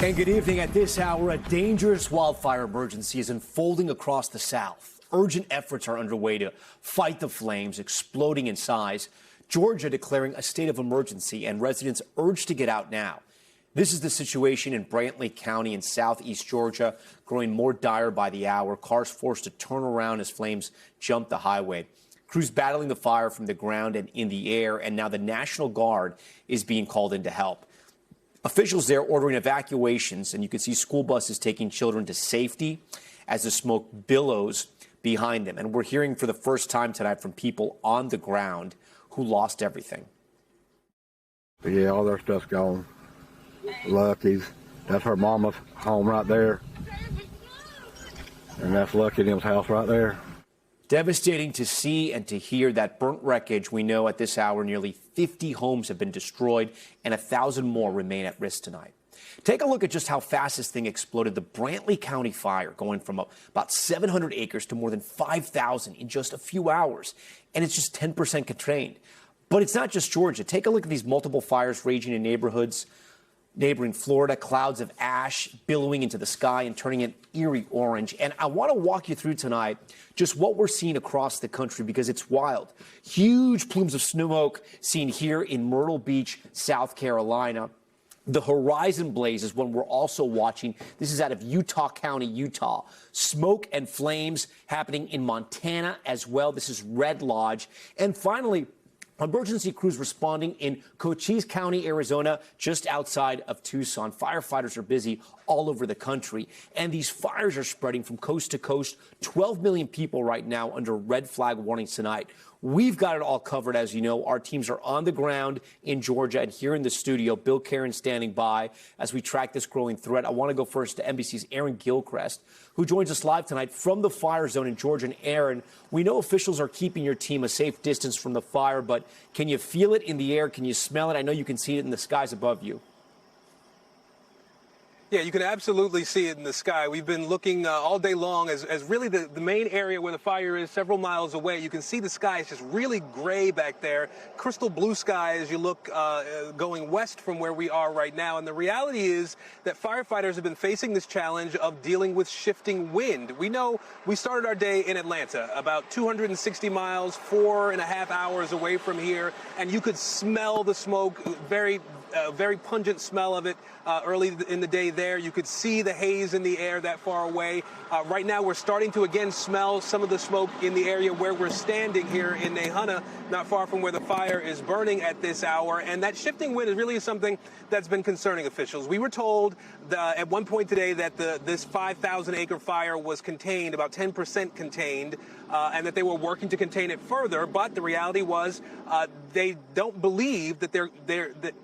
And good evening. At this hour, a dangerous wildfire emergency is unfolding across the South. Urgent efforts are underway to fight the flames exploding in size. Georgia declaring a state of emergency, and residents urged to get out now. This is the situation in Brantley County in southeast Georgia, growing more dire by the hour. Cars forced to turn around as flames jump the highway. Crews battling the fire from the ground and in the air, and now the National Guard is being called in to help. Officials there ordering evacuations, and you can see school buses taking children to safety as the smoke billows behind them. And we're hearing for the first time tonight from people on the ground who lost everything. Yeah, all their stuff's gone. Lucky's. That's her mama's home right there. And that's Lucky Them's house right there. Devastating to see and to hear that burnt wreckage. We know at this hour nearly 50 homes have been destroyed and 1,000 more remain at risk tonight. Take a look at just how fast this thing exploded. The Brantley County fire going from about 700 acres to more than 5,000 in just a few hours. And it's just 10% contained. But it's not just Georgia. Take a look at these multiple fires raging in neighborhoods. Neighboring Florida, clouds of ash billowing into the sky and turning it eerie orange. And I want to walk you through tonight just what we're seeing across the country because it's wild. Huge plumes of smoke seen here in Myrtle Beach, South Carolina. The horizon blaze is one we're also watching. This is out of Utah County, Utah. Smoke and flames happening in Montana as well. This is Red Lodge. And finally, emergency crews responding in Cochise County, Arizona, just outside of Tucson. Firefighters are busy all over the country, and these fires are spreading from coast to coast. 12 million people right now under red flag warnings tonight. We've got it all covered, as you know. Our teams are on the ground in Georgia and here in the studio. Bill Karen standing by as we track this growing threat. I want to go first to NBC's Aaron Gilchrist, who joins us live tonight from the fire zone in Georgia. And Aaron, we know officials are keeping your team a safe distance from the fire, but can you feel it in the air? Can you smell it? I know you can see it in the skies above you. Yeah, you can absolutely see it in the sky. We've been looking all day long as really the main area where the fire is several miles away. You can see the sky is just really gray back there, crystal blue sky as you look going west from where we are right now. And the reality is that firefighters have been facing this challenge of dealing with shifting wind. We know we started our day in Atlanta, about 260 miles, 4.5 hours away from here, and you could smell the smoke, very pungent smell of it early in the day there. You could see the haze in the air that far away. Right now, we're starting to again smell some of the smoke in the area where we're standing here in Nahana, not far from where the fire is burning at this hour. And that shifting wind is really something that's been concerning officials. We were told at one point today that this 5,000-acre fire was contained, about 10% contained, and that they were working to contain it further. But the reality was they don't believe that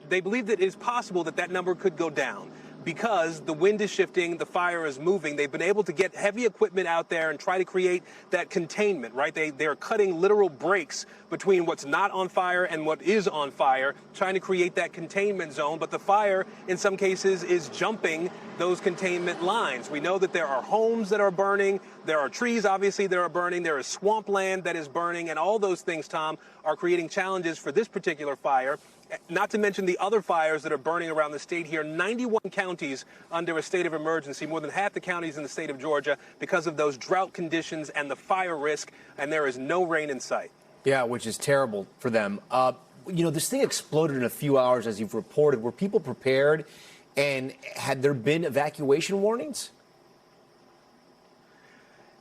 they believe that it is possible that that number could go down. Because the wind is shifting, the fire is moving. They've been able to get heavy equipment out there and try to create that containment, right? They're cutting literal breaks between what's not on fire and what is on fire, trying to create that containment zone. But the fire, in some cases, is jumping those containment lines. We know that there are homes that are burning. There are trees, obviously, that are burning. There is swampland that is burning. And all those things, Tom, are creating challenges for this particular fire. Not to mention the other fires that are burning around the state here. 91 counties under a state of emergency, more than half the counties in the state of Georgia because of those drought conditions and the fire risk, and there is no rain in sight. Yeah, which is terrible for them. You know, this thing exploded in a few hours, as you've reported. Were people prepared, and had there been evacuation warnings?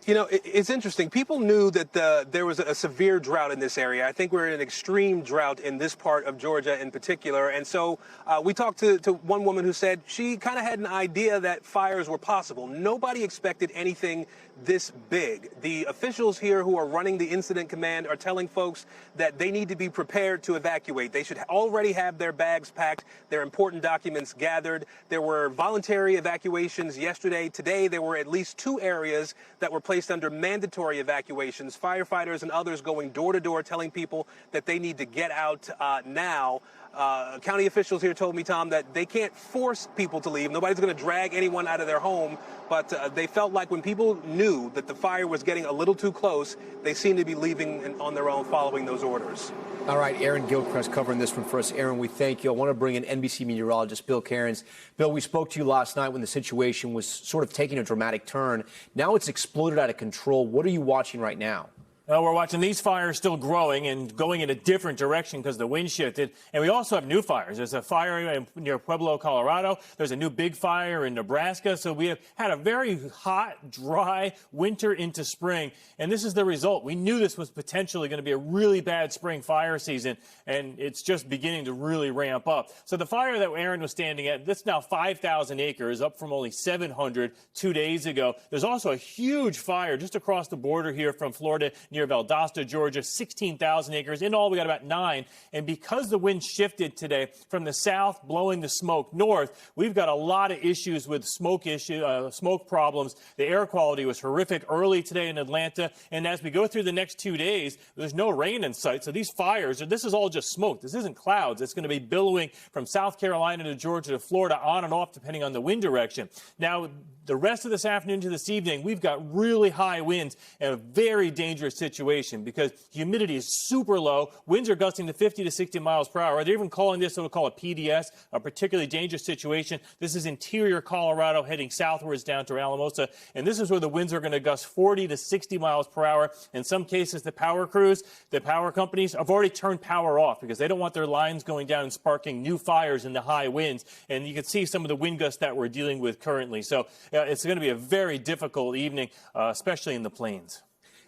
You know, it's interesting. People knew that there was a severe drought in this area. I think we're in an extreme drought in this part of Georgia in particular. And so we talked to one woman who said she kind of had an idea that fires were possible. Nobody expected anything this big. The officials here who are running the incident command are telling folks that they need to be prepared to evacuate. They should already have their bags packed, their important documents gathered. There were voluntary evacuations yesterday. Today, there were at least 2 areas that were placed under mandatory evacuations. Firefighters and others going door to door telling people that they need to get out now. County officials here told me, Tom, that they can't force people to leave. Nobody's going to drag anyone out of their home. But they felt like when people knew that the fire was getting a little too close, they seemed to be leaving on their own following those orders. All right, Aaron Gilchrist covering this one for us. Aaron, we thank you. I want to bring in NBC meteorologist Bill Cairns. Bill, we spoke to you last night when the situation was sort of taking a dramatic turn. Now it's exploded out of control. What are you watching right now? Well, we're watching these fires still growing and going in a different direction because the wind shifted. And we also have new fires. There's a fire near Pueblo, Colorado. There's a new big fire in Nebraska. So we have had a very hot, dry winter into spring. And this is the result. We knew this was potentially going to be a really bad spring fire season. And it's just beginning to really ramp up. So the fire that Aaron was standing at, that's now 5,000 acres, up from only 700 2 days ago. There's also a huge fire just across the border here from Florida, near Valdosta, Georgia, 16,000 acres. In all, we got about 9. And because the wind shifted today from the south, blowing the smoke north, we've got a lot of issues with smoke problems. The air quality was horrific early today in Atlanta. And as we go through the next 2 days, there's no rain in sight. So these fires, this is all just smoke. This isn't clouds. It's going to be billowing from South Carolina to Georgia to Florida, on and off, depending on the wind direction. Now, the rest of this afternoon to this evening, we've got really high winds and a very dangerous situation because humidity is super low. Winds are gusting to 50 to 60 miles per hour. They're even calling this what we'll call a PDS, a particularly dangerous situation. This is interior Colorado heading southwards down to Alamosa. And this is where the winds are going to gust 40 to 60 miles per hour. In some cases, the power crews, the power companies have already turned power off because they don't want their lines going down and sparking new fires in the high winds. And you can see some of the wind gusts that we're dealing with currently. So it's going to be a very difficult evening, especially in the plains.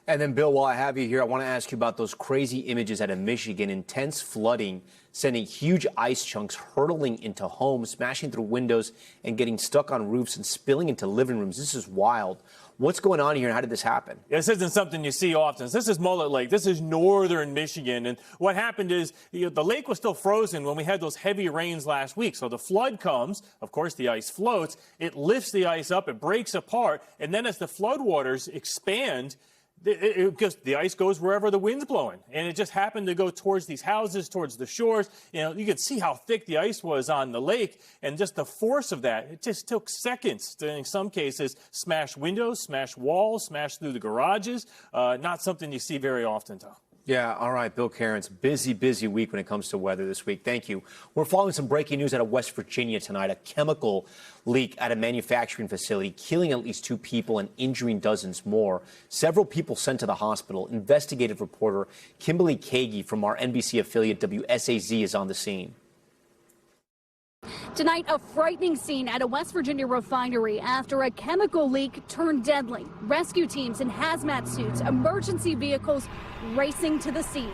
And then, Bill, while I have you here, I want to ask you about those crazy images out of Michigan. Intense flooding, sending huge ice chunks hurtling into homes, smashing through windows, and getting stuck on roofs and spilling into living rooms. This is wild. What's going on here, and how did this happen? This isn't something you see often. This is Mullet Lake. This is northern Michigan. And what happened is the lake was still frozen when we had those heavy rains last week. So the flood comes. Of course, the ice floats. It lifts the ice up. It breaks apart. And then as the floodwaters expand, the ice goes wherever the wind's blowing, and it just happened to go towards these houses, towards the shores. You know, you could see how thick the ice was on the lake, and just the force of that. It just took seconds to, in some cases, smash windows, smash walls, smash through the garages. Not something you see very often, Tom. Yeah, all right, Bill Cairns. Busy week when it comes to weather this week. Thank you. We're following some breaking news out of West Virginia tonight. A chemical leak at a manufacturing facility, killing at least 2 people and injuring dozens more. Several people sent to the hospital. Investigative reporter Kimberly Kagi from our NBC affiliate WSAZ is on the scene. Tonight, a frightening scene at a West Virginia refinery after a chemical leak turned deadly. Rescue teams in hazmat suits, emergency vehicles racing to the scene.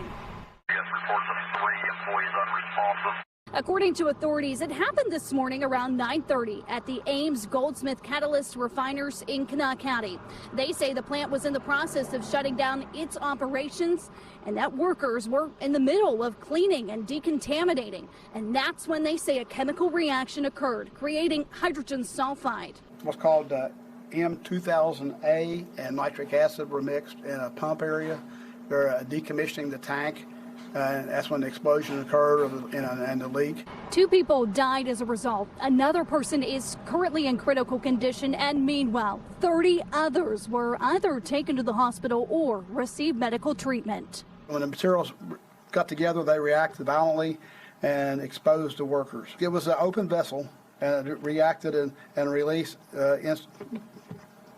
Reports of 3 employees unresponsive. According to authorities, it happened this morning around 9:30 at the Ames Goldsmith Catalyst refiners in Kanawha County. They say the plant was in the process of shutting down its operations and that workers were in the middle of cleaning and decontaminating. And that's when they say a chemical reaction occurred, creating hydrogen sulfide. What's called M2000A and nitric acid were mixed in a pump area. They're decommissioning the tank. And that's when the explosion occurred and the leak. 2 people died as a result. Another person is currently in critical condition, and meanwhile, 30 others were either taken to the hospital or received medical treatment. When the materials got together, they reacted violently and exposed the workers. It was an open vessel, and it reacted and released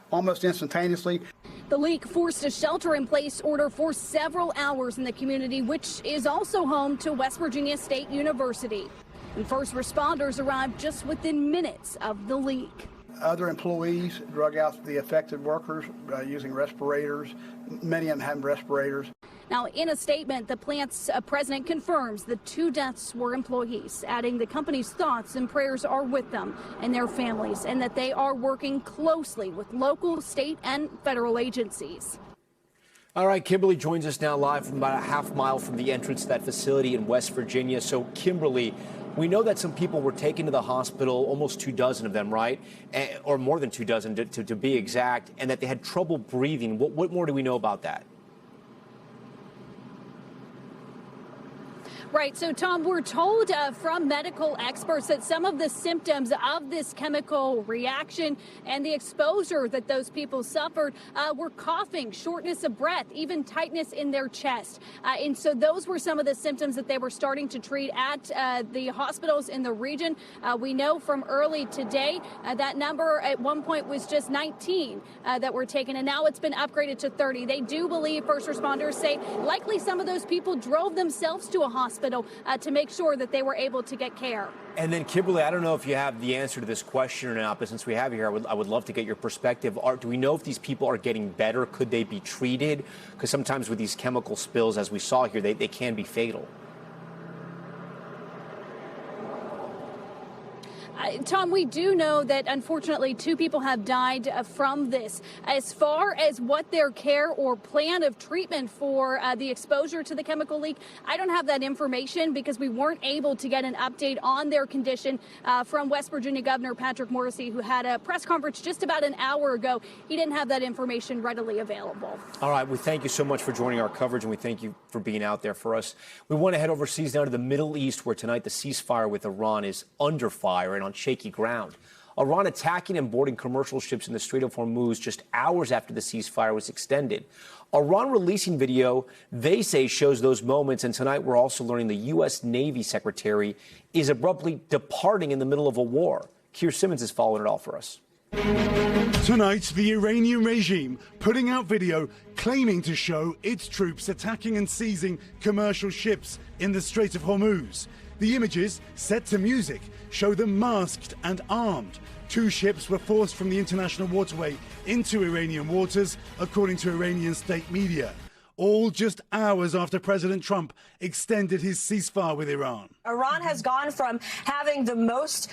almost instantaneously. The leak forced a shelter-in-place order for several hours in the community, which is also home to West Virginia State University. And first responders arrived just within minutes of the leak. Other employees drug out the affected workers using respirators. Many of them had respirators. Now, in a statement, the plant's president confirms the 2 deaths were employees, adding the company's thoughts and prayers are with them and their families, and that they are working closely with local, state, and federal agencies. All right, Kimberly joins us now live from about a half mile from the entrance to that facility in West Virginia. So, Kimberly, we know that some people were taken to the hospital, almost 2 dozen of them, right? Or more than 2 dozen to be exact, and that they had trouble breathing. What more do we know about that? Right. So, Tom, we're told from medical experts that some of the symptoms of this chemical reaction and the exposure that those people suffered were coughing, shortness of breath, even tightness in their chest. And so those were some of the symptoms that they were starting to treat at the hospitals in the region. We know from early today that number at one point was just 19 that were taken, and now it's been upgraded to 30. They do believe, first responders say, likely some of those people drove themselves to a hospital to make sure that they were able to get care. And then, Kimberly, I don't know if you have the answer to this question or not, but since we have you here, I would love to get your perspective. Do we know if these people are getting better? Could they be treated? Because sometimes with these chemical spills, as we saw here, they can be fatal. Tom, we do know that, unfortunately, 2 people have died from this. As far as what their care or plan of treatment for the exposure to the chemical leak, I don't have that information because we weren't able to get an update on their condition from West Virginia Governor Patrick Morrisey, who had a press conference just about an hour ago. He didn't have that information readily available. All right. We thank you so much for joining our coverage, and we thank you for being out there for us. We want to head overseas now to the Middle East, where tonight the ceasefire with Iran is under fire and on shaky ground. Iran attacking and boarding commercial ships in the Strait of Hormuz just hours after the ceasefire was extended. Iran releasing video they say shows those moments, and tonight we're also learning the U.S. Navy Secretary is abruptly departing in the middle of a war. Keir Simmons is following it all for us. Tonight, the Iranian regime putting out video claiming to show its troops attacking and seizing commercial ships in the Strait of Hormuz. The images, set to music, show them masked and armed. 2 ships were forced from the international waterway into Iranian waters, according to Iranian state media. All just hours after President Trump extended his ceasefire with Iran. Iran has gone from having the most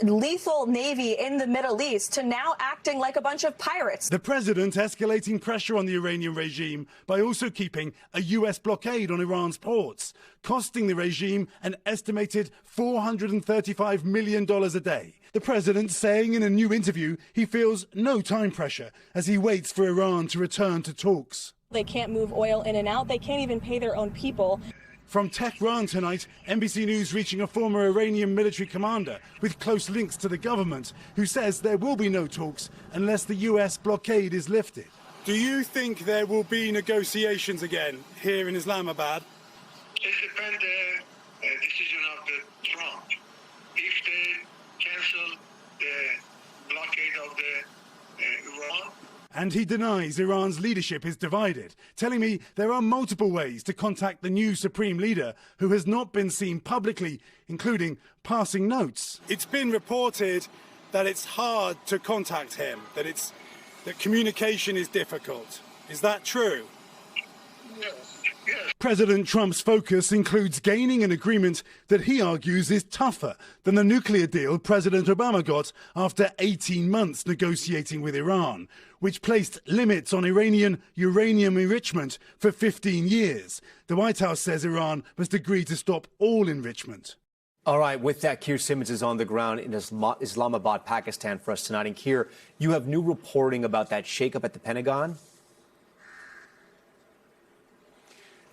lethal navy in the Middle East to now acting like a bunch of pirates. The president escalating pressure on the Iranian regime by also keeping a U.S. blockade on Iran's ports, costing the regime an estimated $435 million a day. The president saying in a new interview he feels no time pressure as he waits for Iran to return to talks. They can't move oil in and out. They can't even pay their own people. From Tehran tonight, NBC News reaching a former Iranian military commander with close links to the government who says there will be no talks unless the U.S. blockade is lifted. Do you think there will be negotiations again here in Islamabad? It depends the decision of the Trump. If they cancel the blockade of the Iran. And he denies Iran's leadership is divided, telling me there are multiple ways to contact the new supreme leader who has not been seen publicly, including passing notes. It's been reported that it's hard to contact him, that communication is difficult. Is that true? Yes. President Trump's focus includes gaining an agreement that he argues is tougher than the nuclear deal President Obama got after 18 months negotiating with Iran, which placed limits on Iranian uranium enrichment for 15 years. The White House says Iran must agree to stop all enrichment. All right, with that, Keir Simmons is on the ground in Islamabad, Pakistan for us tonight. And Keir, you have new reporting about that shakeup at the Pentagon?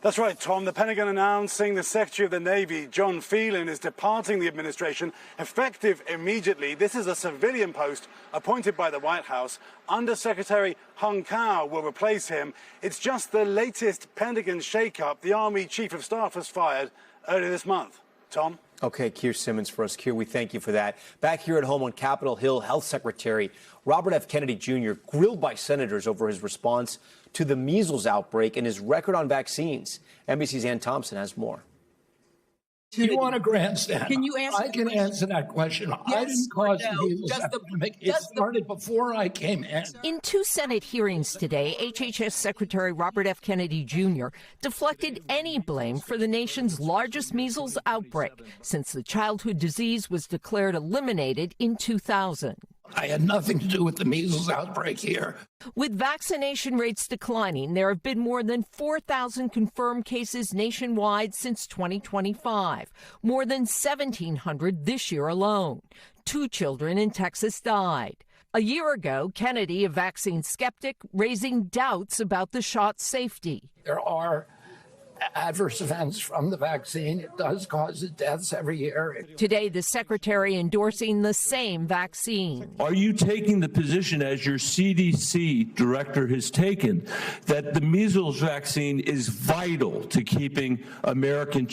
That's right, Tom. The Pentagon announcing the Secretary of the Navy, John Phelan, is departing the administration effective immediately. This is a civilian post appointed by the White House. Undersecretary Hung Kao will replace him. It's just the latest Pentagon shakeup the Army Chief of Staff has fired earlier this month. Tom? Okay, Keir Simmons for us. Keir, we thank you for that. Back here at home on Capitol Hill, Health Secretary Robert F. Kennedy Jr. grilled by senators over his response to the measles outbreak and his record on vaccines. NBC's Ann Thompson has more. You want a grandstand? Can you answer? I can answer that question. Yes, I didn't cause no. the measles epidemic. It started before I came in. In 2 Senate hearings today, HHS Secretary Robert F. Kennedy Jr. deflected any blame for the nation's largest measles outbreak since the childhood disease was declared eliminated in 2000. I had nothing to do with the measles outbreak here. With vaccination rates declining, there have been more than 4,000 confirmed cases nationwide since 2025, more than 1,700 this year alone. 2 children in Texas died. A year ago, Kennedy, a vaccine skeptic, raising doubts about the shot's safety. There are adverse events from the vaccine. It does cause deaths every year. Today, the secretary endorsing the same vaccine. Are you taking the position, as your CDC director has taken, that the measles vaccine is vital to keeping American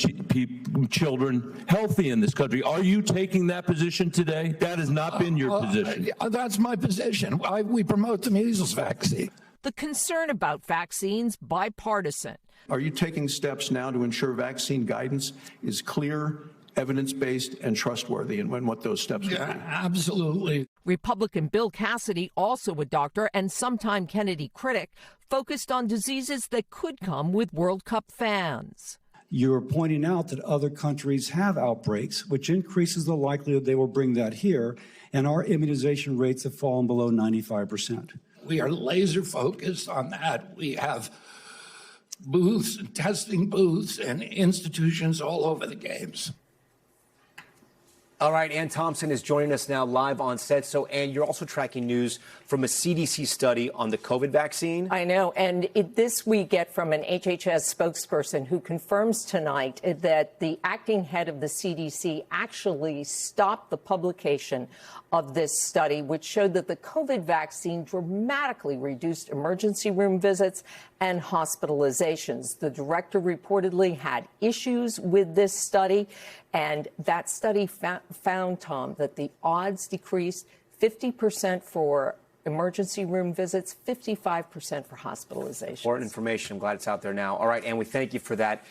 children healthy in this country? Are you taking that position today? That has not been your position. That's my position. We promote the measles vaccine. The concern about vaccines bipartisan. Are you taking steps now to ensure vaccine guidance is clear, evidence-based, and trustworthy, and what those steps would be? Absolutely. Republican Bill Cassidy, also a doctor and sometime Kennedy critic, focused on diseases that could come with World Cup fans. You're pointing out that other countries have outbreaks, which increases the likelihood they will bring that here, and our immunization rates have fallen below 95%. We are laser focused on that. We have booths and testing booths and institutions all over the games. All right, Ann Thompson is joining us now live on set. So, Ann, you're also tracking news from a CDC study on the COVID vaccine. I know. And this we get from an HHS spokesperson who confirms tonight that the acting head of the CDC actually stopped the publication of this study, which showed that the COVID vaccine dramatically reduced emergency room visits and hospitalizations. The director reportedly had issues with this study, and that study found, Tom, that the odds decreased 50% for emergency room visits, 55% for hospitalizations. Important information. I'm glad it's out there now. All right, and we thank you for that.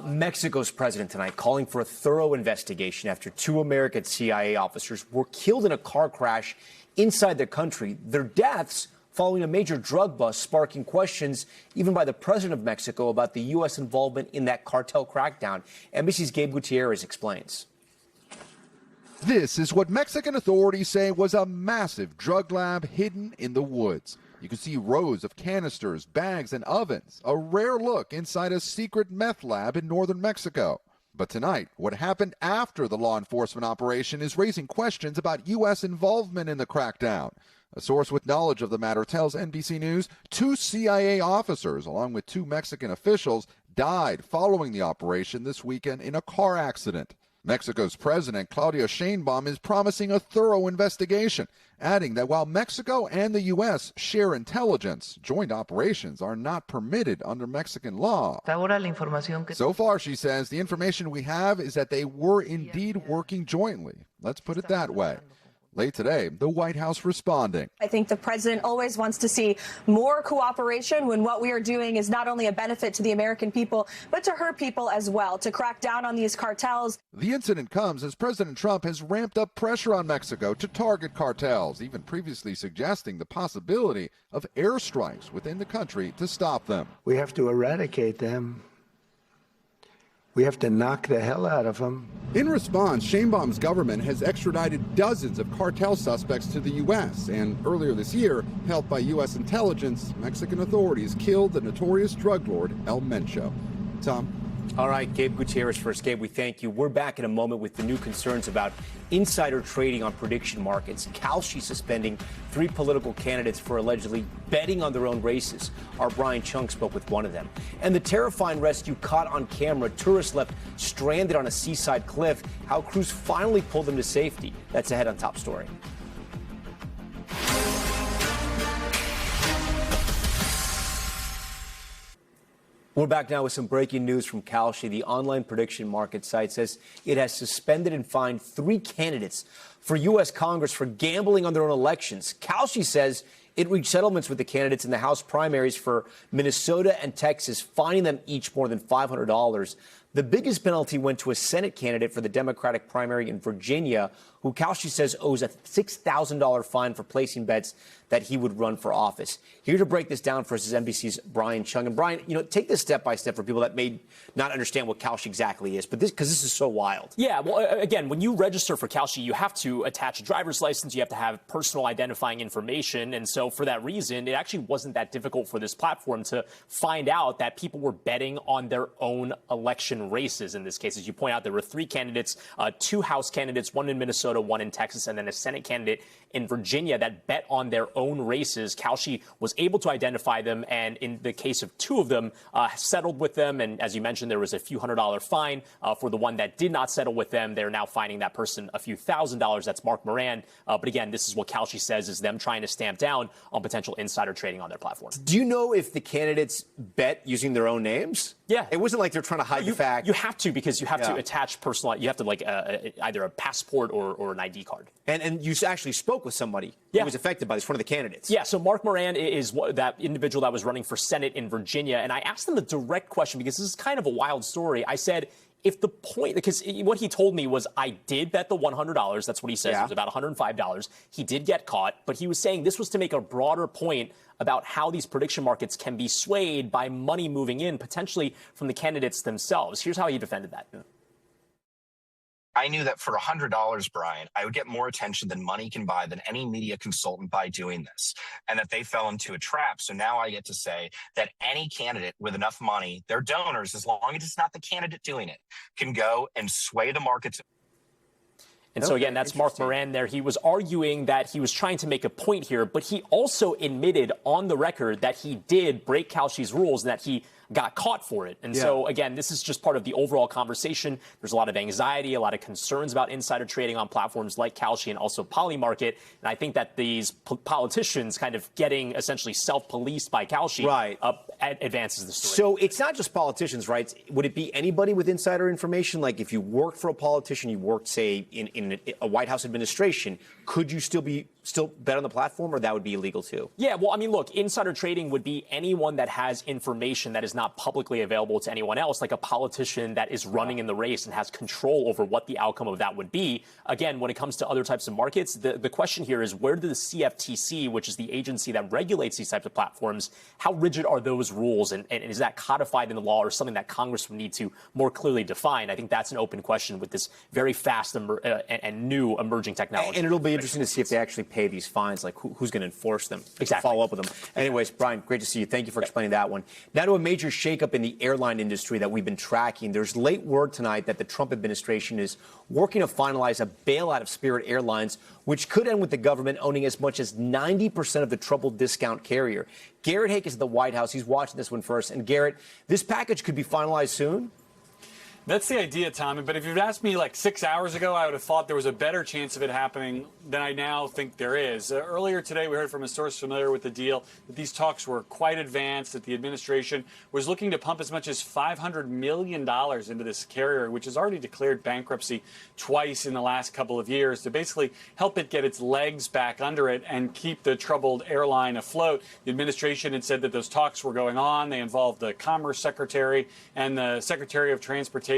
Mexico's president tonight calling for a thorough investigation after 2 American CIA officers were killed in a car crash inside the country. Their deaths following a major drug bust, sparking questions even by the president of Mexico about the U.S. involvement in that cartel crackdown. NBC's Gabe Gutierrez explains. This is what Mexican authorities say was a massive drug lab hidden in the woods. You can see rows of canisters, bags, and ovens, a rare look inside a secret meth lab in northern Mexico. But tonight, what happened after the law enforcement operation is raising questions about U.S. involvement in the crackdown. A source with knowledge of the matter tells NBC News 2 CIA officers, along with 2 Mexican officials, died following the operation this weekend in a car accident. Mexico's President Claudia Sheinbaum is promising a thorough investigation, adding that while Mexico and the U.S. share intelligence, joint operations are not permitted under Mexican law. So far, she says, the information we have is that they were indeed working jointly. Let's put it that way. Late today, the White House responding. I think the president always wants to see more cooperation when what we are doing is not only a benefit to the American people, but to her people as well, to crack down on these cartels. The incident comes as President Trump has ramped up pressure on Mexico to target cartels, even previously suggesting the possibility of airstrikes within the country to stop them. We have to eradicate them. We have to knock the hell out of them. In response, Sheinbaum's government has extradited dozens of cartel suspects to the U.S. And earlier this year, helped by U.S. intelligence, Mexican authorities killed the notorious drug lord El Mencho. Tom? All right, Gabe Gutierrez first. Gabe, we thank you. We're back in a moment with the new concerns about insider trading on prediction markets. Kalshi suspending 3 political candidates for allegedly betting on their own races. Our Brian Chung spoke with one of them. And the terrifying rescue caught on camera. Tourists left stranded on a seaside cliff. How crews finally pulled them to safety. That's ahead on Top Story. We're back now with some breaking news from Kalshi. The online prediction market site says it has suspended and fined 3 candidates for U.S. Congress for gambling on their own elections. Kalshi says it reached settlements with the candidates in the House primaries for Minnesota and Texas, fining them each more than $500. The biggest penalty went to a Senate candidate for the Democratic primary in Virginia, who Kalshi says owes a $6,000 fine for placing bets that he would run for office. Here to break this down for us is NBC's Brian Chung. And Brian, take this step by step for people that may not understand what Kalshi exactly is, but because this is so wild. Yeah, well, again, when you register for Kalshi, you have to attach a driver's license, you have to have personal identifying information, and so for that reason, it actually wasn't that difficult for this platform to find out that people were betting on their own election races. In this case, as you point out, there were 3 candidates, 2 House candidates, 1 in Minnesota, Minnesota, one in Texas, and then a Senate candidate in Virginia that bet on their own races. Kalshi was able to identify them, and in the case of two of them, settled with them. And as you mentioned, there was a few $100 fine for the one that did not settle with them. They're now fining that person a few $1,000s. That's Mark Moran. But again, this is what Kalshi says is them trying to stamp down on potential insider trading on their platform. Do you know if the candidates bet using their own names? Yeah. It wasn't like they're trying to hide the fact. You have to, because you have to attach personal, you have to either a passport or an ID card. And you actually spoke with somebody who was affected by this, one of the candidates. Yeah, so Mark Moran is that individual that was running for Senate in Virginia. And I asked him a direct question because this is kind of a wild story. I said, if the point, because what he told me was, I did bet the $100. That's what he says. Yeah. It was about $105. He did get caught, but he was saying this was to make a broader point about how these prediction markets can be swayed by money moving in, potentially from the candidates themselves. Here's how he defended that. I knew that for $100, Brian, I would get more attention than money can buy, than any media consultant by doing this, and that they fell into a trap. So now I get to say that any candidate with enough money, their donors, as long as it's not the candidate doing it, can go and sway the markets. And so, again, that's Mark Moran there. He was arguing that he was trying to make a point here, but he also admitted on the record that he did break Kalshi's rules and that he got caught for it. And so, again, this is just part of the overall conversation. There's a lot of anxiety, a lot of concerns about insider trading on platforms like Kalshi and also Polymarket. And I think that these politicians kind of getting essentially self-policed by Kalshi advances the story. So it's not just politicians, right? Would it be anybody with insider information? Like if you worked for a politician, you worked, say, in a White House administration, could you still bet on the platform, or that would be illegal too? Yeah, well, I mean, look, insider trading would be anyone that has information that is not publicly available to anyone else, like a politician that is running in the race and has control over what the outcome of that would be. Again, when it comes to other types of markets, the question here is, where does the CFTC, which is the agency that regulates these types of platforms, how rigid are those rules? And is that codified in the law, or something that Congress would need to more clearly define? I think that's an open question with this very fast and new emerging technology. And it'll be interesting to see if they actually pay these fines, like who's going to enforce them, follow up with them. Anyways, Brian, great to see you. Thank you for explaining that one. Now to a major shakeup in the airline industry that we've been tracking. There's late word tonight that the Trump administration is working to finalize a bailout of Spirit Airlines, which could end with the government owning as much as 90% of the troubled discount carrier. Garrett Hake is at the White House. He's watching this one first. And Garrett, this package could be finalized soon? That's the idea, Tommy. But if you'd asked me like 6 hours ago, I would have thought there was a better chance of it happening than I now think there is. Earlier today, we heard from a source familiar with the deal that these talks were quite advanced, that the administration was looking to pump as much as $500 million into this carrier, which has already declared bankruptcy twice in the last couple of years, to basically help it get its legs back under it and keep the troubled airline afloat. The administration had said that those talks were going on. They involved the Commerce Secretary and the Secretary of Transportation.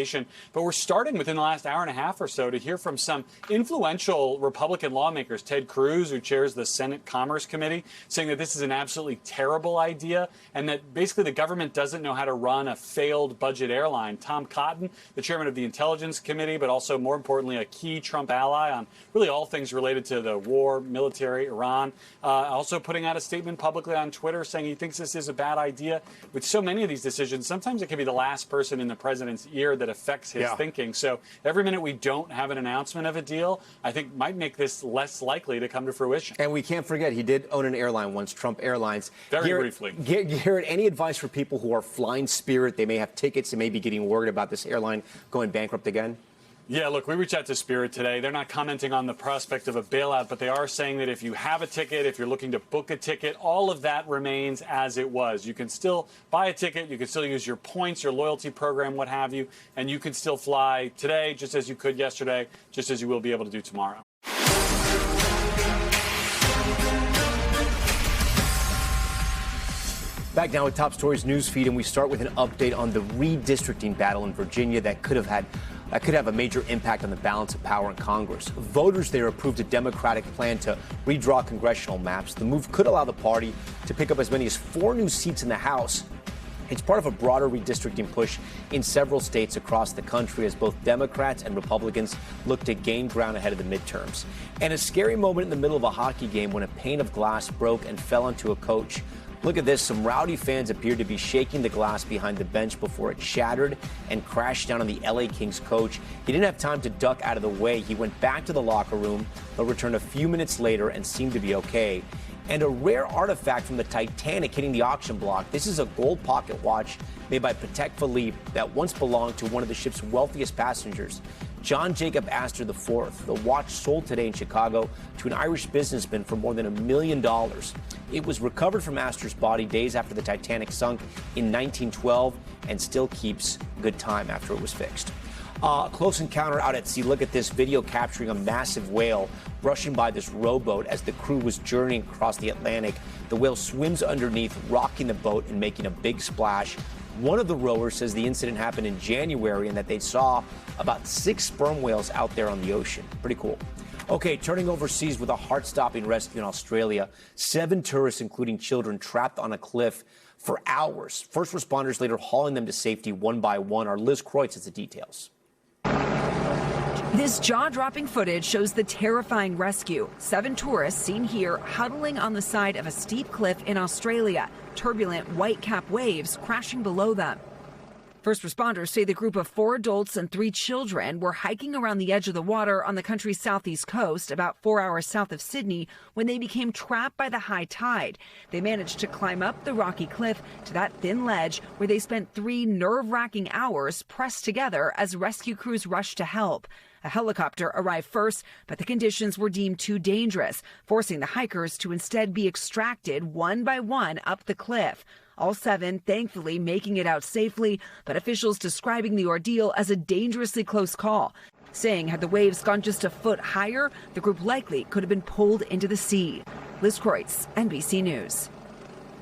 But we're starting within the last hour and a half or so to hear from some influential Republican lawmakers, Ted Cruz, who chairs the Senate Commerce Committee, saying that this is an absolutely terrible idea and that basically the government doesn't know how to run a failed budget airline. Tom Cotton, the chairman of the Intelligence Committee, but also more importantly, a key Trump ally on really all things related to the war, military, Iran, also putting out a statement publicly on Twitter saying he thinks this is a bad idea. With so many of these decisions, sometimes it can be the last person in the president's ear that affects his thinking. So every minute we don't have an announcement of a deal, I think might make this less likely to come to fruition. And we can't forget, he did own an airline once, Trump Airlines. Very briefly. Garrett, any advice for people who are flying Spirit? They may have tickets, they may be getting worried about this airline going bankrupt again. Yeah, look, we reached out to Spirit today. They're not commenting on the prospect of a bailout, but they are saying that if you have a ticket, if you're looking to book a ticket, all of that remains as it was. You can still buy a ticket, you can still use your points, your loyalty program, what have you, and you can still fly today just as you could yesterday, just as you will be able to do tomorrow. Back now with Top Stories news feed, and we start with an update on the redistricting battle in Virginia that could have a major impact on the balance of power in Congress. Voters there approved a Democratic plan to redraw congressional maps. The move could allow the party to pick up as many as 4 new seats in the House. It's part of a broader redistricting push in several states across the country as both Democrats and Republicans look to gain ground ahead of the midterms. And a scary moment in the middle of a hockey game when a pane of glass broke and fell onto a coach. Look at this. Some rowdy fans appeared to be shaking the glass behind the bench before it shattered and crashed down on the LA Kings coach. He didn't have time to duck out of the way. He went back to the locker room, but returned a few minutes later and seemed to be okay. And a rare artifact from the Titanic hitting the auction block. This is a gold pocket watch made by Patek Philippe that once belonged to one of the ship's wealthiest passengers, John Jacob Astor IV. The watch sold today in Chicago to an Irish businessman for more than $1 million. It was recovered from Astor's body days after the Titanic sunk in 1912 and still keeps good time after it was fixed. Close encounter out at sea. Look at this video capturing a massive whale rushing by this rowboat as the crew was journeying across the Atlantic. The whale swims underneath, rocking the boat and making a big splash. One of the rowers says the incident happened in January and that they saw about 6 sperm whales out there on the ocean. Pretty cool. Okay, turning overseas with a heart-stopping rescue in Australia. 7 tourists, including children, trapped on a cliff for hours. First responders later hauling them to safety one by one. Our Liz Kreutz has the details. This jaw-dropping footage shows the terrifying rescue. 7 tourists seen here huddling on the side of a steep cliff in Australia. Turbulent white-cap waves crashing below them. First responders say the group of 4 adults and 3 children were hiking around the edge of the water on the country's southeast coast, about 4 hours south of Sydney, when they became trapped by the high tide. They managed to climb up the rocky cliff to that thin ledge where they spent 3 nerve-wracking hours pressed together as rescue crews rushed to help. A helicopter arrived first, but the conditions were deemed too dangerous, forcing the hikers to instead be extracted one by one up the cliff. All 7, thankfully, making it out safely, but officials describing the ordeal as a dangerously close call, saying had the waves gone just a foot higher, the group likely could have been pulled into the sea. Liz Kreutz, NBC News.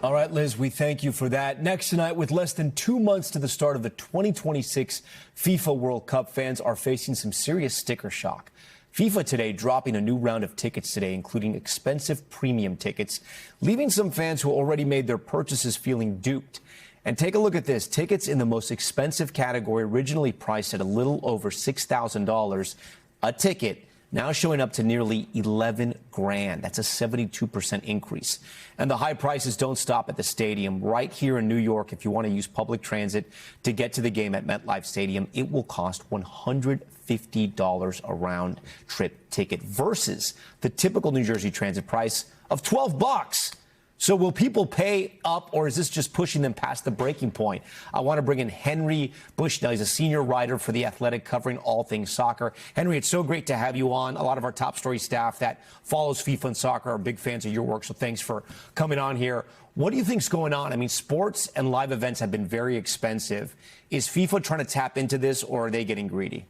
All right, Liz, we thank you for that. Next tonight, with less than 2 months to the start of the 2026 FIFA World Cup, fans are facing some serious sticker shock. FIFA today dropping a new round of tickets today, including expensive premium tickets, leaving some fans who already made their purchases feeling duped. And take a look at this. Tickets in the most expensive category, originally priced at a little over $6,000 a ticket, now showing up to nearly 11 grand. That's a 72% increase. And the high prices don't stop at the stadium. Right here in New York, if you want to use public transit to get to the game at MetLife Stadium, it will cost $150 a round trip ticket versus the typical New Jersey Transit price of $12. So will people pay up, or is this just pushing them past the breaking point? I want to bring in Henry Bushnell. He's a senior writer for The Athletic, covering all things soccer. Henry, it's so great to have you on. A lot of our top story staff that follows FIFA and soccer are big fans of your work, so thanks for coming on here. What do you think's going on? I mean, sports and live events have been very expensive. Is FIFA trying to tap into this, or are they getting greedy?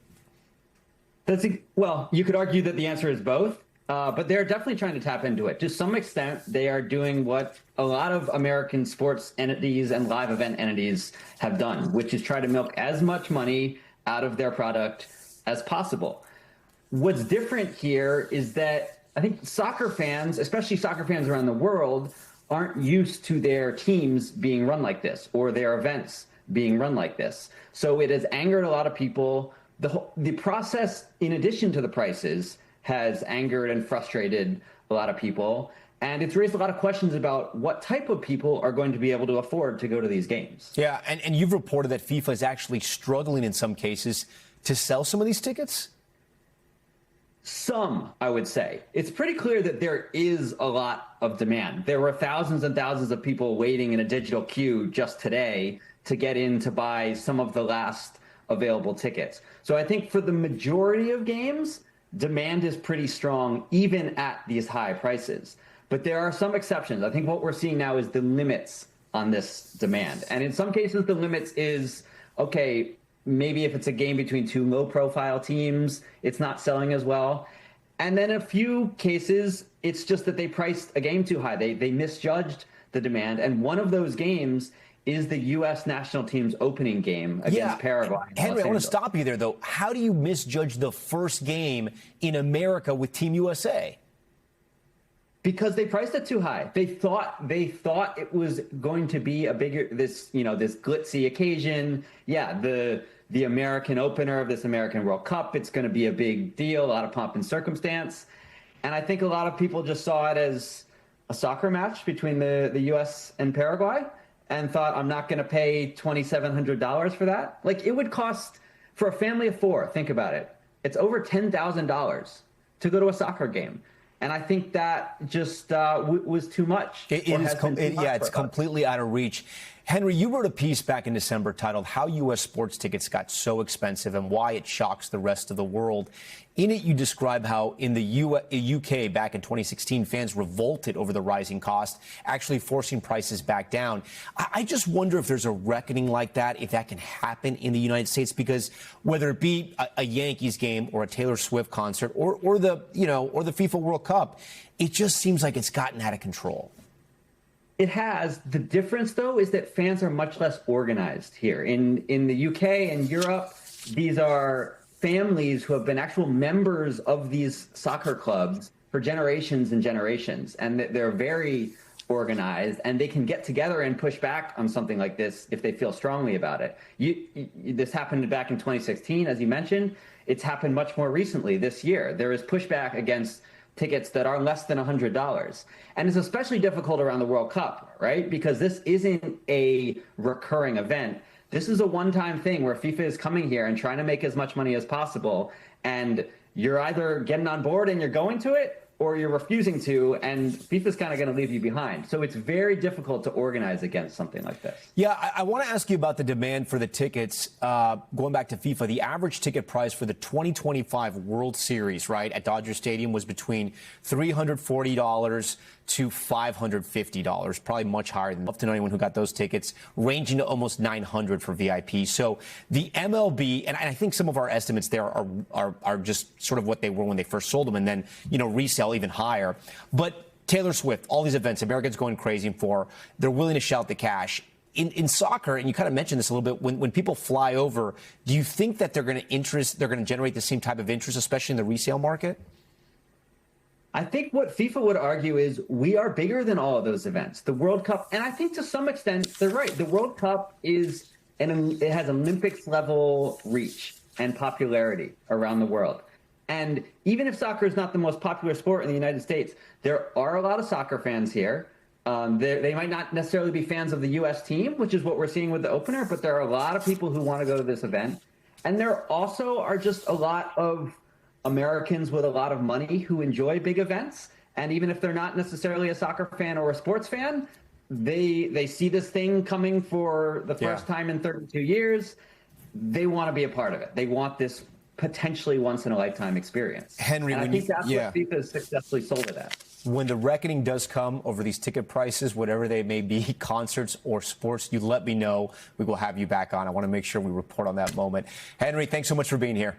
Well, you could argue that the answer is both. But they're definitely trying to tap into it. To some extent, they are doing what a lot of American sports entities and live event entities have done, which is try to milk as much money out of their product as possible. What's different here is that I think soccer fans, especially soccer fans around the world, aren't used to their teams being run like this or their events being run like this. So it has angered a lot of people. The process, in addition to the prices, has angered and frustrated a lot of people. And it's raised a lot of questions about what type of people are going to be able to afford to go to these games. Yeah, and you've reported that FIFA is actually struggling in some cases to sell some of these tickets? Some, I would say. It's pretty clear that there is a lot of demand. There were thousands and thousands of people waiting in a digital queue just today to get in to buy some of the last available tickets. So I think for the majority of games, demand is pretty strong, even at these high prices. But there are some exceptions. I think what we're seeing now is the limits on this demand. And in some cases, the limits is, okay, maybe if it's a game between 2 low-profile teams, it's not selling as well. And then a few cases, it's just that they priced a game too high. They misjudged the demand. And one of those games is the U.S. national team's opening game against Paraguay. Henry, I want to stop you there, though. How do you misjudge the first game in America with Team USA? Because they priced it too high. They thought it was going to be a bigger, this glitzy occasion. Yeah, the American opener of this American World Cup. It's going to be a big deal, a lot of pomp and circumstance. And I think a lot of people just saw it as, a soccer match between the U.S. and Paraguay and thought, I'm not going to pay $2,700 for that. Like, it would cost, for a family of four, think about it, it's over $10,000 to go to a soccer game. And I think that just was too much. It's completely out of reach. Henry, you wrote a piece back in December titled How U.S. Sports Tickets Got So Expensive and Why It Shocks the Rest of the World. In it, you describe how in the UK back in 2016, fans revolted over the rising cost, actually forcing prices back down. I just wonder if there's a reckoning like that, if that can happen in the United States, because whether it be a Yankees game or a Taylor Swift concert or the FIFA World Cup, it just seems like it's gotten out of control. It has. The difference, though, is that fans are much less organized here. In the UK and Europe, these are families who have been actual members of these soccer clubs for generations and generations, and they're very organized, and they can get together and push back on something like this if they feel strongly about it. This happened back in 2016, as you mentioned. It's happened much more recently this year. There is pushback against tickets that are less than $100. And it's especially difficult around the World Cup, right? Because this isn't a recurring event. This is a one-time thing where FIFA is coming here and trying to make as much money as possible. And you're either getting on board and you're going to it, or you're refusing to, and FIFA's kind of going to leave you behind. So it's very difficult to organize against something like this. Yeah, I want to ask you about the demand for the tickets. Going back to FIFA, the average ticket price for the 2025 World Series, right, at Dodger Stadium was between $340 to $550, probably much higher than up to anyone who got those tickets, ranging to almost $900 for VIP. So the MLB, and I think some of our estimates there are just sort of what they were when they first sold them, and then, resell even higher. But Taylor Swift, all these events, Americans going crazy for, they're willing to shout the cash. In soccer, and you kind of mentioned this a little bit, when people fly over, do you think that they're going to generate the same type of interest, especially in the resale market? I think what FIFA would argue is we are bigger than all of those events. The World Cup, and I think to some extent they're right. The World Cup it has Olympics level reach and popularity around the world. And even if soccer is not the most popular sport in the United States, there are a lot of soccer fans here. They might not necessarily be fans of the U.S. team, which is what we're seeing with the opener, but there are a lot of people who want to go to this event. And there also are just a lot of Americans with a lot of money who enjoy big events. And even if they're not necessarily a soccer fan or a sports fan, they see this thing coming for the first time in 32 years. They want to be a part of it. They want this potentially once in a lifetime experience. Henry, and I think that's what FIFA has successfully sold it at. When the reckoning does come over these ticket prices, whatever they may be, concerts or sports, you let me know. We will have you back on. I want to make sure we report on that moment. Henry, thanks so much for being here.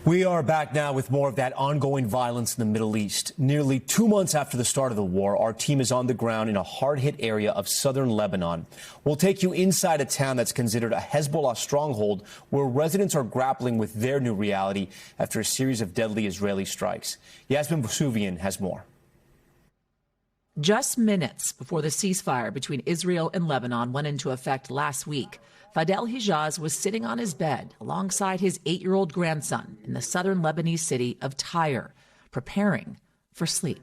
We are back now with more of that ongoing violence in the Middle East. Nearly 2 months after the start of the war, our team is on the ground in a hard-hit area of southern Lebanon. We'll take you inside a town that's considered a Hezbollah stronghold, where residents are grappling with their new reality after a series of deadly Israeli strikes. Yasmin Boussouvian has more. Just minutes before the ceasefire between Israel and Lebanon went into effect last week, Fadel Hijaz was sitting on his bed alongside his 8-year-old grandson in the southern Lebanese city of Tyre, preparing for sleep.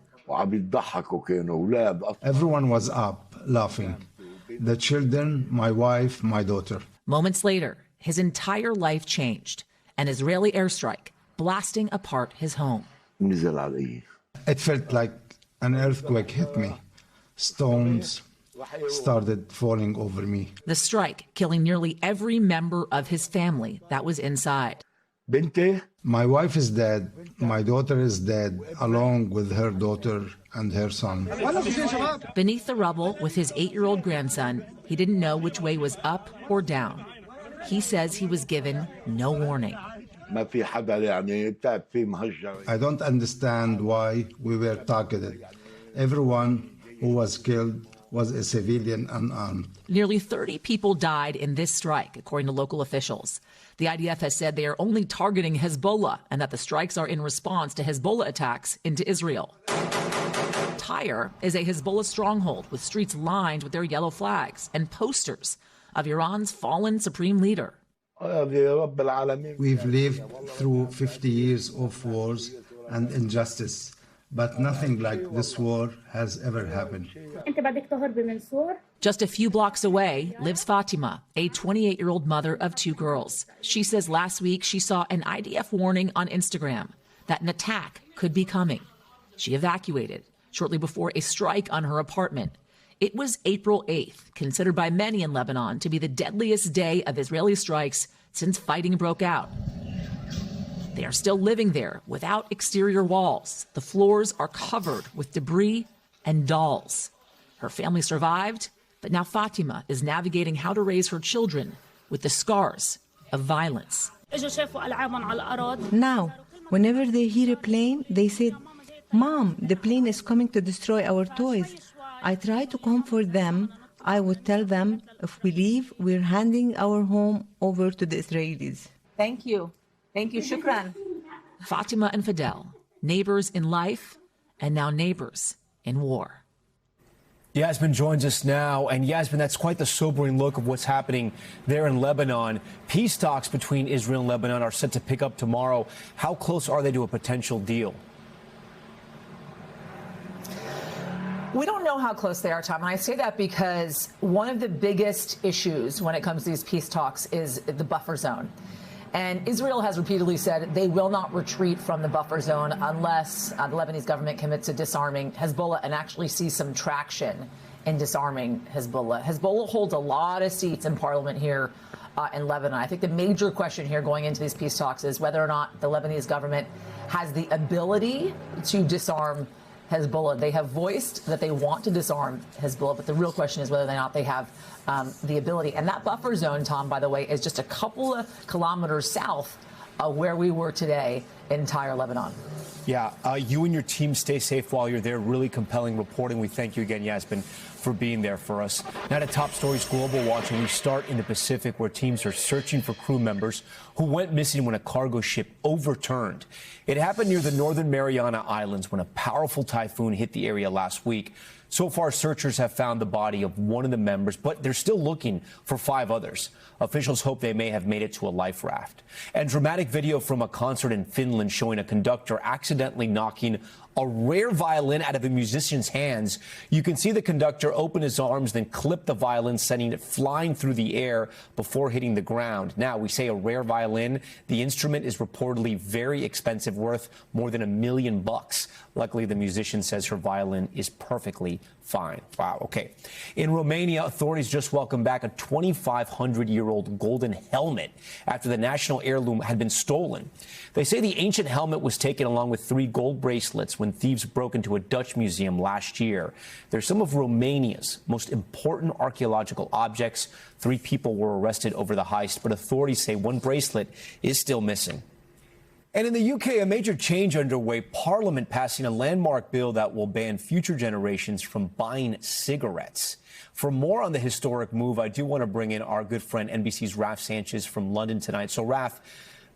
Everyone was up, laughing. The children, my wife, my daughter. Moments later, his entire life changed. An Israeli airstrike blasting apart his home. It felt like an earthquake hit me. Stones started falling over me. The strike killing nearly every member of his family that was inside. My wife is dead. My daughter is dead, along with her daughter and her son. Beneath the rubble with his 8-year-old grandson, he didn't know which way was up or down. He says he was given no warning. I don't understand why we were targeted. Everyone who was killed was a civilian unarmed. Nearly 30 people died in this strike, according to local officials. The IDF has said they are only targeting Hezbollah and that the strikes are in response to Hezbollah attacks into Israel. Tyre is a Hezbollah stronghold with streets lined with their yellow flags and posters of Iran's fallen supreme leader. We've lived through 50 years of wars and injustice. but nothing like this war has ever happened. Just a few blocks away lives Fatima, a 28-year-old mother of 2 girls. She says last week she saw an IDF warning on Instagram that an attack could be coming. She evacuated shortly before a strike on her apartment. It was April 8th, considered by many in Lebanon to be the deadliest day of Israeli strikes since fighting broke out. They are still living there without exterior walls. The floors are covered with debris and dolls. Her family survived, but now Fatima is navigating how to raise her children with the scars of violence. Now, whenever they hear a plane, they say, "Mom, the plane is coming to destroy our toys." I try to comfort them. I would tell them, if we leave, we're handing our home over to the Israelis. Thank you. Thank you. Shukran. Fatima and Fidel, neighbors in life and now neighbors in war. Yasmin joins us now. And Yasmin, that's quite the sobering look of what's happening there in Lebanon. Peace talks between Israel and Lebanon are set to pick up tomorrow. How close are they to a potential deal? We don't know how close they are, Tom, and I say that because one of the biggest issues when it comes to these peace talks is the buffer zone. And Israel has repeatedly said they will not retreat from the buffer zone unless the Lebanese government commits to disarming Hezbollah and actually sees some traction in disarming Hezbollah. Hezbollah holds a lot of seats in parliament here in Lebanon. I think the major question here going into these peace talks is whether or not the Lebanese government has the ability to disarm Hezbollah. They have voiced that they want to disarm Hezbollah, but the real question is whether or not they have the ability. And that buffer zone, Tom, by the way, is just a couple of kilometers south of where we were today in Tyre, Lebanon. Yeah, you and your team stay safe while you're there. Really compelling reporting. We thank you again, Yasmin, for being there for us. Now to Top Stories Global Watch, and we start in the Pacific, where teams are searching for crew members who went missing when a cargo ship overturned. It happened near the Northern Mariana Islands when a powerful typhoon hit the area last week. So far, searchers have found the body of one of the members, but they're still looking for 5 others. Officials hope they may have made it to a life raft. And dramatic video from a concert in Finland showing a conductor accidentally knocking a rare violin out of a musician's hands. You can see the conductor open his arms, then clip the violin, sending it flying through the air before hitting the ground. Now, we say a rare violin. The instrument is reportedly very expensive, worth more than $1 million. Luckily, the musician says her violin is perfectly fine. Wow. Okay. In Romania, authorities just welcomed back a 2,500-year-old golden helmet after the national heirloom had been stolen. They say the ancient helmet was taken along with 3 gold bracelets when thieves broke into a Dutch museum last year. They're some of Romania's most important archaeological objects. 3 people were arrested over the heist, but authorities say 1 bracelet is still missing. And in the UK, a major change underway, Parliament passing a landmark bill that will ban future generations from buying cigarettes. For more on the historic move, I do want to bring in our good friend NBC's Raf Sanchez from London tonight. So, Raf,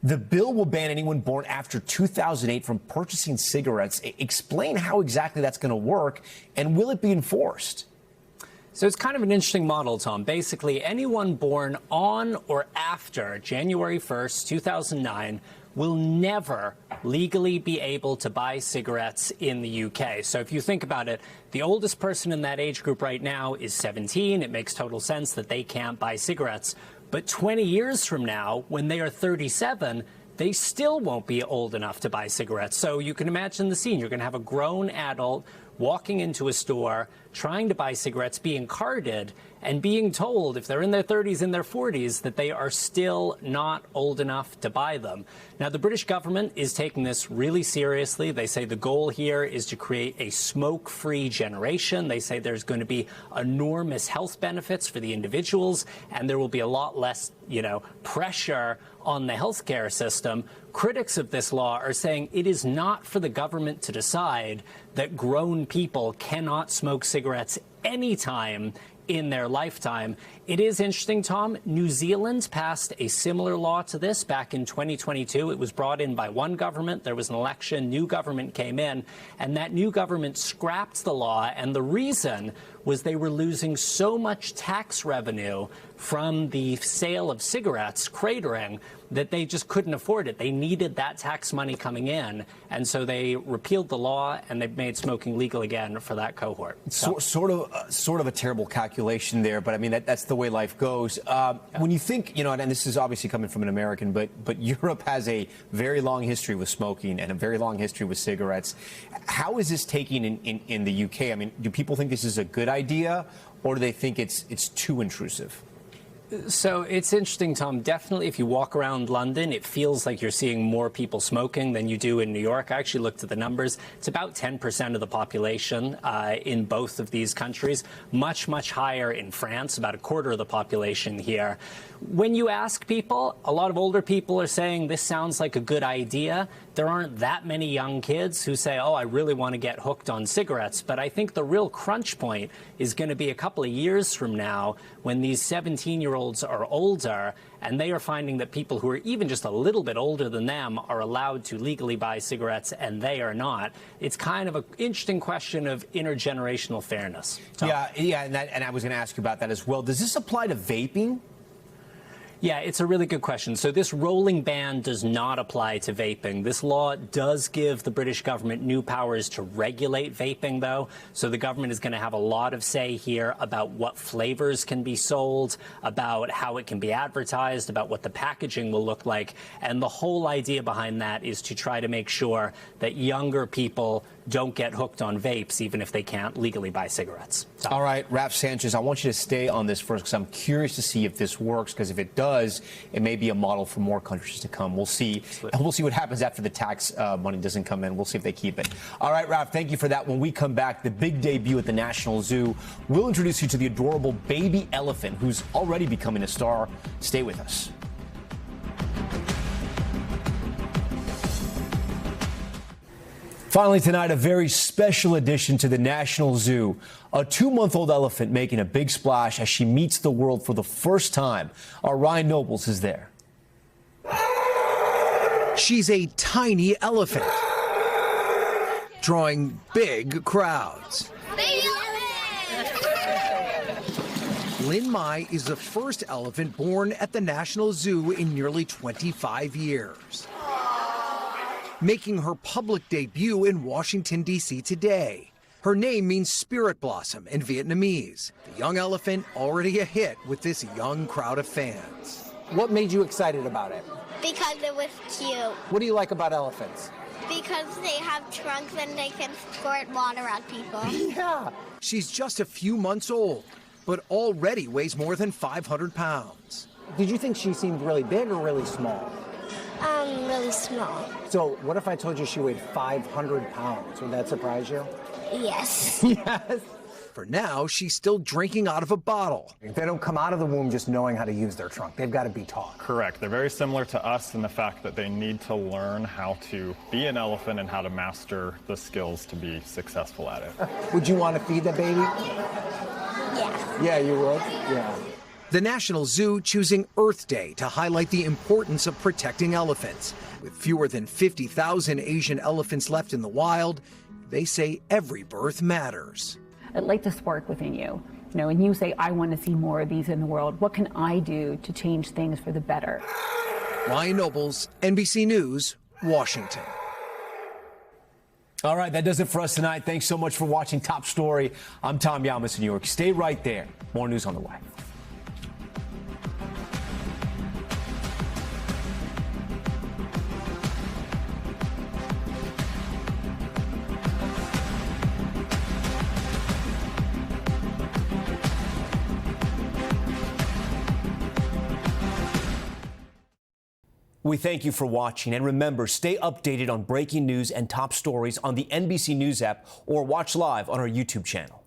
the bill will ban anyone born after 2008 from purchasing cigarettes. Explain how exactly that's going to work, and will it be enforced? So it's kind of an interesting model, Tom. Basically, anyone born on or after January 1st, 2009 will never legally be able to buy cigarettes in the UK. So if you think about it, the oldest person in that age group right now is 17. It makes total sense that they can't buy cigarettes. But 20 years from now, when they are 37, they still won't be old enough to buy cigarettes. So you can imagine the scene. You're going to have a grown adult walking into a store, trying to buy cigarettes, being carded, and being told, if they're in their 30s and their 40s, that they are still not old enough to buy them. Now, the British government is taking this really seriously. They say the goal here is to create a smoke-free generation. They say there's going to be enormous health benefits for the individuals, and there will be a lot less, pressure on the healthcare system. Critics of this law are saying it is not for the government to decide that grown people cannot smoke cigarettes anytime in their lifetime. It is interesting, Tom. New Zealand passed a similar law to this back in 2022. It was brought in by one government. There was an election. New government came in, and that new government scrapped the law. And the reason was they were losing so much tax revenue from the sale of cigarettes, cratering, that they just couldn't afford it. They needed that tax money coming in, and so they repealed the law and they made smoking legal again for that cohort. Sort of a terrible calculation there, but I mean that's the way life goes. When you think, and this is obviously coming from an American, but Europe has a very long history with smoking and a very long history with cigarettes. How is this taking in the UK? I mean, do people think this is a good idea, or do they think it's too intrusive? So it's interesting, Tom. Definitely, if you walk around London, it feels like you're seeing more people smoking than you do in New York. I actually looked at the numbers. It's about 10% of the population in both of these countries. Much, much higher in France, about a quarter of the population here. When you ask people, a lot of older people are saying this sounds like a good idea. There aren't that many young kids who say, oh, I really want to get hooked on cigarettes. But I think the real crunch point is going to be a couple of years from now when these 17-year-olds are older and they are finding that people who are even just a little bit older than them are allowed to legally buy cigarettes and they are not. It's kind of an interesting question of intergenerational fairness. Tom. Yeah, and I was going to ask you about that as well. Does this apply to vaping? Yeah, it's a really good question. So this rolling ban does not apply to vaping. This law does give the British government new powers to regulate vaping, though. So the government is going to have a lot of say here about what flavors can be sold, about how it can be advertised, about what the packaging will look like. And the whole idea behind that is to try to make sure that younger people don't get hooked on vapes, even if they can't legally buy cigarettes. So. All right, Raph Sanchez, I want you to stay on this first because I'm curious to see if this works, because if it does, it may be a model for more countries to come. We'll see. And we'll see what happens after the tax money doesn't come in. We'll see if they keep it. All right, Raph, thank you for that. When we come back, the big debut at the National Zoo, we'll introduce you to the adorable baby elephant who's already becoming a star. Stay with us. Finally tonight, a very special addition to the National Zoo. A 2-month-old elephant making a big splash as she meets the world for the first time. Our Ryan Nobles is there. She's a tiny elephant, drawing big crowds. Lin Mai is the first elephant born at the National Zoo in nearly 25 years. Making her public debut in Washington, D.C. today. Her name means spirit blossom in Vietnamese. The young elephant already a hit with this young crowd of fans. What made you excited about it? Because it was cute. What do you like about elephants? Because they have trunks and they can squirt water at people. Yeah. She's just a few months old, but already weighs more than 500 pounds. Did you think she seemed really big or really small? Really small. So what if I told you she weighed 500 pounds? Would that surprise you? Yes. Yes. For now, she's still drinking out of a bottle. They don't come out of the womb just knowing how to use their trunk. They've got to be taught. Correct. They're very similar to us in the fact that they need to learn how to be an elephant and how to master the skills to be successful at it. Would you want to feed the baby? Yeah. Yeah, you would? Yeah. The National Zoo choosing Earth Day to highlight the importance of protecting elephants. With fewer than 50,000 Asian elephants left in the wild, they say every birth matters. I'd like to spark within you, and you say, I want to see more of these in the world. What can I do to change things for the better? Ryan Nobles, NBC News, Washington. All right, that does it for us tonight. Thanks so much for watching Top Story. I'm Tom Llamas in New York. Stay right there. More news on the way. We thank you for watching, and remember, stay updated on breaking news and top stories on the NBC News app or watch live on our YouTube channel.